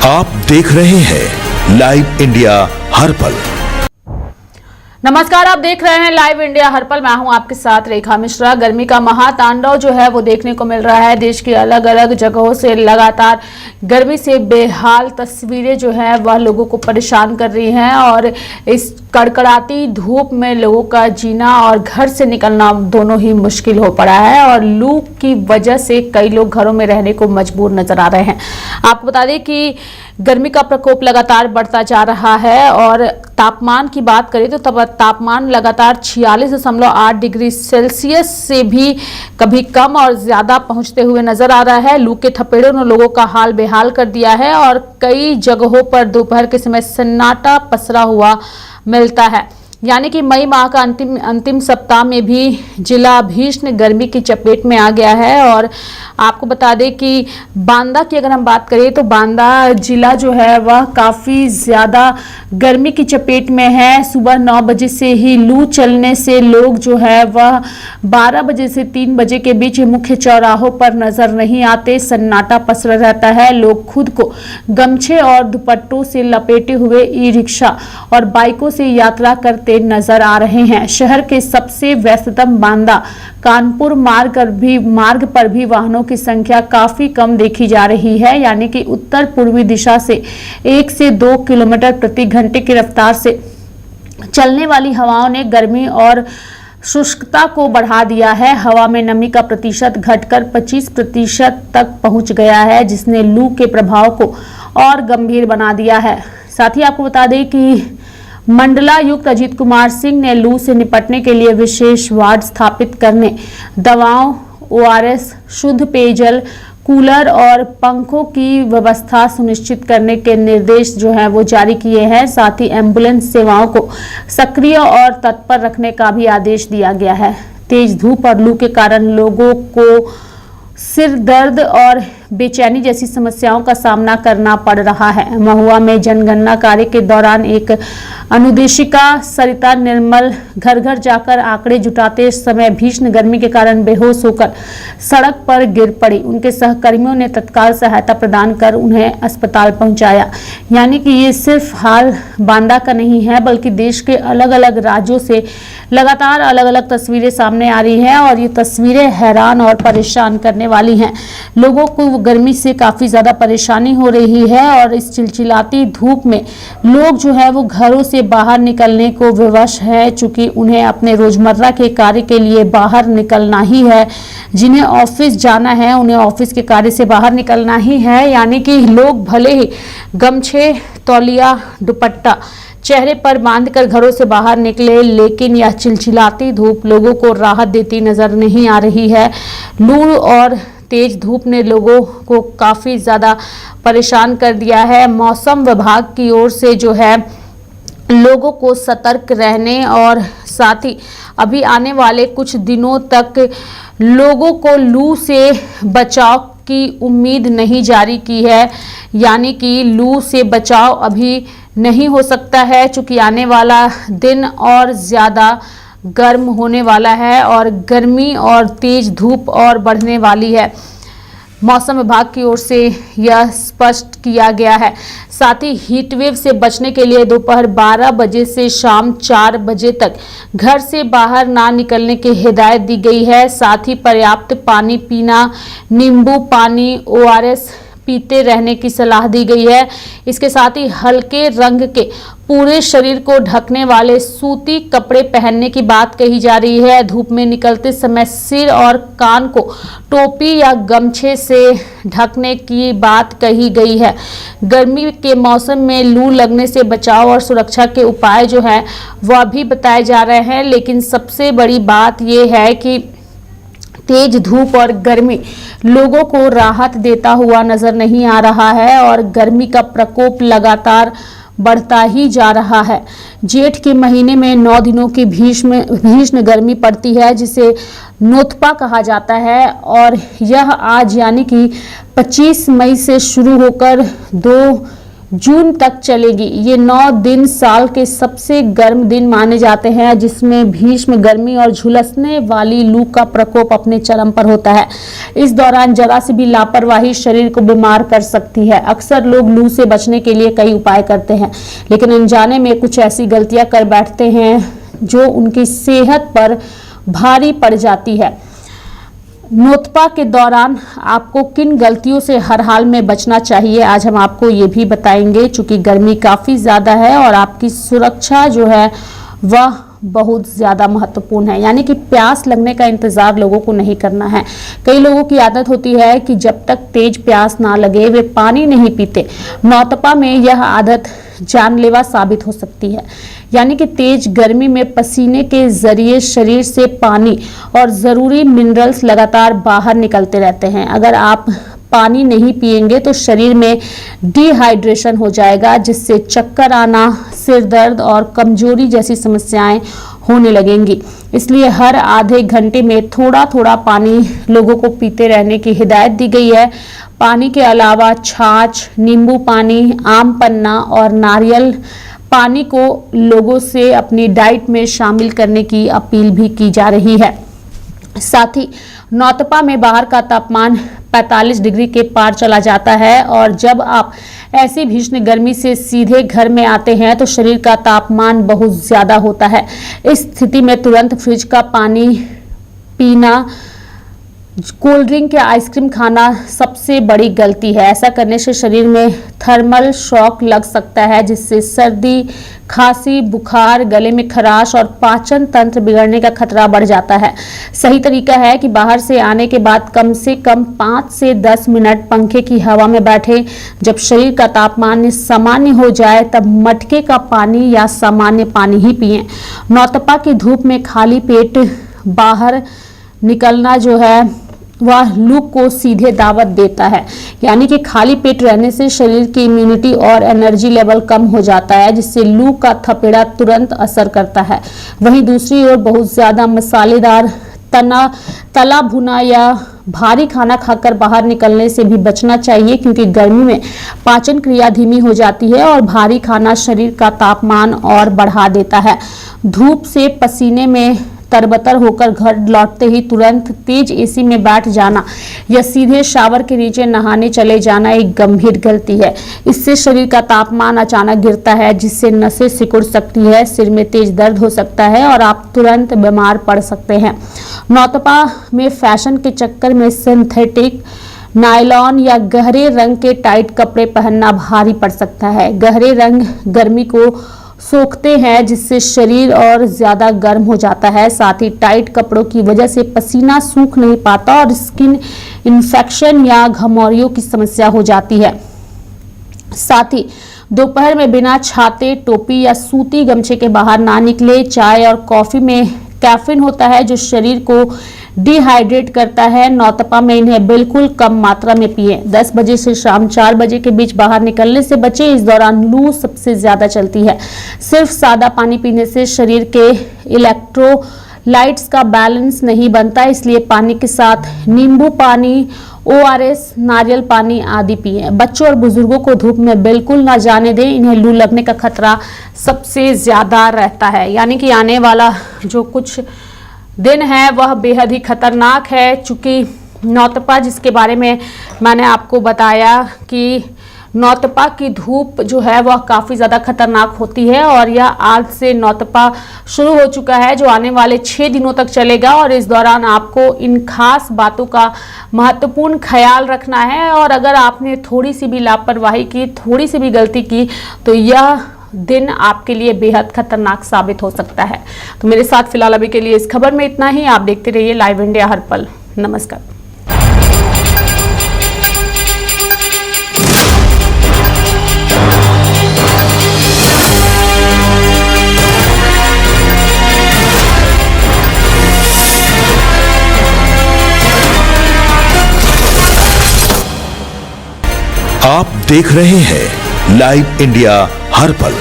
आप देख रहे हैं लाइव इंडिया हर पल। नमस्कार, आप देख रहे हैं लाइव इंडिया हर पल। मैं हूं आपके साथ रेखा मिश्रा। गर्मी का महातांडव जो है वो देखने को मिल रहा है। देश की अलग अलग जगहों से लगातार गर्मी से बेहाल तस्वीरें जो है वह लोगों को परेशान कर रही हैं और इस कड़कड़ाती धूप में लोगों का जीना और घर से निकलना दोनों ही मुश्किल हो पड़ा है और लू की वजह से कई लोग घरों में रहने को मजबूर नजर आ रहे हैं। आपको बता दें कि गर्मी का प्रकोप लगातार बढ़ता जा रहा है और तापमान की बात करें तो तब तापमान लगातार 46.8 डिग्री सेल्सियस से भी कभी कम और ज्यादा पहुंचते हुए नजर आ रहा है। लू के थपेड़ों ने लोगों का हाल बेहाल कर दिया है और कई जगहों पर दोपहर के समय सन्नाटा पसरा हुआ मिलता है। यानी कि मई माह का अंतिम सप्ताह में भी जिला भीषण गर्मी की चपेट में आ गया है। और आपको बता दें कि बांदा की अगर हम बात करें तो बांदा जिला जो है वह काफ़ी ज़्यादा गर्मी की चपेट में है। सुबह 9 बजे से ही लू चलने से लोग जो है वह 12 बजे से 3 बजे के बीच मुख्य चौराहों पर नजर नहीं आते। सन्नाटा पसरा रहता है। लोग खुद को गमछे और दुपट्टों से लपेटे हुए ई रिक्शा और बाइकों से यात्रा करते नजर आ रहे हैं। शहर के सबसे व्यस्ततम बांदा कानपुर मार्ग पर भी वाहनों की संख्या काफी कम देखी जा रही है। यानी कि उत्तर पूर्वी दिशा से 1 से 2 किलोमीटर प्रति घंटे की रफ्तार से चलने वाली हवाओं ने गर्मी और शुष्कता को बढ़ा दिया है। हवा में नमी का प्रतिशत घटकर 25% तक पहुंच गया है, जिसने लू के प्रभाव को और गंभीर बना दिया है। साथ ही आपको बता दें कि मंडलायुक्त अजीत कुमार सिंह ने लू से निपटने के लिए विशेष वार्ड स्थापित करने, दवाओं, ORS, शुद्ध पेयजल, कूलर और पंखों की व्यवस्था सुनिश्चित करने के निर्देश जो है वो जारी किए हैं। साथ ही एम्बुलेंस सेवाओं को सक्रिय और तत्पर रखने का भी आदेश दिया गया है। तेज धूप और लू के कारण लोगों को सिर दर्द और बेचैनी जैसी समस्याओं का सामना करना पड़ रहा है। महुआ में जनगणना कार्य के दौरान एक अनुदेशिका सरिता निर्मल घर घर जाकर आंकड़े जुटाते समय भीषण गर्मी के कारण बेहोश होकर सड़क पर गिर पड़ी। उनके सहकर्मियों ने तत्काल सहायता प्रदान कर उन्हें अस्पताल पहुंचाया। यानी कि ये सिर्फ हाल बांदा का नहीं है, बल्कि देश के अलग अलग राज्यों से लगातार अलग अलग तस्वीरें सामने आ रही हैं और ये तस्वीरें हैरान और परेशान करने वाली हैं। लोगों को गर्मी से काफ़ी ज़्यादा परेशानी हो रही है और इस चिलचिलाती धूप में लोग जो है वो घरों से बाहर निकलने को विवश है, चूँकि उन्हें अपने रोज़मर्रा के कार्य के लिए बाहर निकलना ही है। जिन्हें ऑफिस जाना है उन्हें ऑफिस के कार्य से बाहर निकलना ही है। यानी कि लोग भले ही गमछे, तौलिया, दुपट्टा चेहरे पर बांधकर घरों से बाहर निकले, लेकिन यह चिलचिलाती धूप लोगों को राहत देती नजर नहीं आ रही है। लू और तेज धूप ने लोगों को काफ़ी ज़्यादा परेशान कर दिया है। मौसम विभाग की ओर से जो है लोगों को सतर्क रहने और साथ ही अभी आने वाले कुछ दिनों तक लोगों को लू से बचाव की उम्मीद नहीं जारी की है। यानी कि लू से बचाव अभी नहीं हो सकता है, चूँकि आने वाला दिन और ज़्यादा गर्म होने वाला है और गर्मी और तेज धूप और बढ़ने वाली है। मौसम विभाग की ओर से यह स्पष्ट किया गया है। साथ ही हीट वेव से बचने के लिए दोपहर 12 बजे से शाम 4 बजे तक घर से बाहर ना निकलने की हिदायत दी गई है। साथ ही पर्याप्त पानी पीना, नींबू पानी, ORS पीते रहने की सलाह दी गई है। इसके साथ ही हल्के रंग के पूरे शरीर को ढकने वाले सूती कपड़े पहनने की बात कही जा रही है। धूप में निकलते समय सिर और कान को टोपी या गमछे से ढकने की बात कही गई है। गर्मी के मौसम में लू लगने से बचाव और सुरक्षा के उपाय जो है वह भी बताए जा रहे हैं, लेकिन सबसे बड़ी बात यह है कि तेज धूप और गर्मी लोगों को राहत देता हुआ नजर नहीं आ रहा है और गर्मी का प्रकोप लगातार बढ़ता ही जा रहा है। जेठ के महीने में 9 दिनों की भीषण गर्मी पड़ती है, जिसे नोथपा कहा जाता है और यह आज यानी कि 25 मई से शुरू होकर 2 जून तक चलेगी। ये 9 दिन साल के सबसे गर्म दिन माने जाते हैं, जिसमें भीषण गर्मी और झुलसने वाली लू का प्रकोप अपने चरम पर होता है। इस दौरान जरा सी भी लापरवाही शरीर को बीमार कर सकती है। अक्सर लोग लू से बचने के लिए कई उपाय करते हैं, लेकिन अनजाने में कुछ ऐसी गलतियां कर बैठते हैं जो उनकी सेहत पर भारी पड़ जाती है। नोतपा के दौरान आपको किन गलतियों से हर हाल में बचना चाहिए, आज हम आपको ये भी बताएंगे। चूंकि गर्मी काफ़ी ज़्यादा है और आपकी सुरक्षा जो है वह बहुत ज़्यादा महत्वपूर्ण है, यानी कि प्यास लगने का इंतज़ार लोगों को नहीं करना है। कई लोगों की आदत होती है कि जब तक तेज प्यास ना लगे वे पानी नहीं पीते। नौतपा में यह आदत जानलेवा साबित हो सकती है, यानी कि तेज गर्मी में पसीने के जरिए शरीर से पानी और ज़रूरी मिनरल्स लगातार बाहर निकलते रहते हैं। अगर आप पानी नहीं पिएंगे तो शरीर में डिहाइड्रेशन हो जाएगा, जिससे चक्कर आना, सिर दर्द और कमजोरी जैसी समस्याएं होने लगेंगी। इसलिए हर आधे घंटे में थोड़ा थोड़ा पानी लोगों को पीते रहने की हिदायत दी गई है। पानी के अलावा छाछ, नींबू पानी, आम पन्ना और नारियल पानी को लोगों से अपनी डाइट में शामिल करने की अपील भी की जा रही है। साथ ही नौतपा में बाहर का तापमान 45 डिग्री के पार चला जाता है और जब आप ऐसी भीषण गर्मी से सीधे घर में आते हैं तो शरीर का तापमान बहुत ज़्यादा होता है। इस स्थिति में तुरंत फ्रिज का पानी पीना, कोल्ड ड्रिंक या आइसक्रीम खाना सबसे बड़ी गलती है। ऐसा करने से शरीर में थर्मल शॉक लग सकता है, जिससे सर्दी, खांसी, बुखार, गले में खराश और पाचन तंत्र बिगड़ने का खतरा बढ़ जाता है। सही तरीका है कि बाहर से आने के बाद कम से कम 5 से 10 मिनट पंखे की हवा में बैठे। जब शरीर का तापमान सामान्य हो जाए तब मटके का पानी या सामान्य पानी ही पिएं। नौतपा की धूप में खाली पेट बाहर निकलना जो है वह लू को सीधे दावत देता है, यानी कि खाली पेट रहने से शरीर की इम्यूनिटी और एनर्जी लेवल कम हो जाता है, जिससे लू का थपेड़ा तुरंत असर करता है। वहीं दूसरी ओर बहुत ज़्यादा मसालेदार, तला भुना या भारी खाना खाकर बाहर निकलने से भी बचना चाहिए, क्योंकि गर्मी में पाचन क्रिया धीमी हो जाती है और भारी खाना शरीर का तापमान और बढ़ा देता है। धूप से पसीने में तरबतर होकर घर लौटते ही तुरंत तेज एसी में बैठ जाना या सीधे शावर के नीचे नहाने चले जाना एक गंभीर गलती है। इससे शरीर का तापमान अचानक गिरता है, जिससे नसें सिकुड़ सकती है, सिर में तेज दर्द हो सकता है और आप तुरंत बीमार पड़ सकते हैं। नौतपा में फैशन के चक्कर में सिंथेटिक, नायलॉन या गहरे रंग के टाइट कपड़े पहनना भारी पड़ सकता है। गहरे रंग गर्मी को सोखते हैं, जिससे शरीर और ज्यादा गर्म हो जाता है। साथ ही टाइट कपड़ों की वजह से पसीना सूख नहीं पाता और स्किन इन्फेक्शन या घमौरियों की समस्या हो जाती है। साथ ही दोपहर में बिना छाते, टोपी या सूती गमछे के बाहर ना निकले। चाय और कॉफी में कैफीन होता है जो शरीर को डिहाइड्रेट करता है। नौतपा में इन्हें बिल्कुल कम मात्रा में पिएं। 10 बजे से शाम 4 बजे के बीच बाहर निकलने से बचें। इस दौरान लू सबसे ज्यादा चलती है। सिर्फ सादा पानी पीने से शरीर के इलेक्ट्रोलाइट्स का बैलेंस नहीं बनता, इसलिए पानी के साथ नींबू पानी, ORS, नारियल पानी आदि पिएं। बच्चों और बुजुर्गों को धूप में बिल्कुल ना जाने दें, इन्हें लू लगने का खतरा सबसे ज्यादा रहता है। यानी कि आने वाला जो कुछ दिन है वह बेहद ही खतरनाक है। चूंकि नौतपा, जिसके बारे में मैंने आपको बताया कि नौतपा की धूप जो है वह काफ़ी ज़्यादा खतरनाक होती है और यह आज से नौतपा शुरू हो चुका है, जो आने वाले 6 दिनों तक चलेगा। और इस दौरान आपको इन खास बातों का महत्वपूर्ण ख्याल रखना है। और अगर आपने थोड़ी सी भी लापरवाही की, थोड़ी सी भी गलती की, तो यह दिन आपके लिए बेहद खतरनाक साबित हो सकता है। तो मेरे साथ फिलहाल अभी के लिए इस खबर में इतना ही। आप देखते रहिए लाइव इंडिया हर पल। नमस्कार। आप देख रहे हैं लाइव इंडिया हर पल।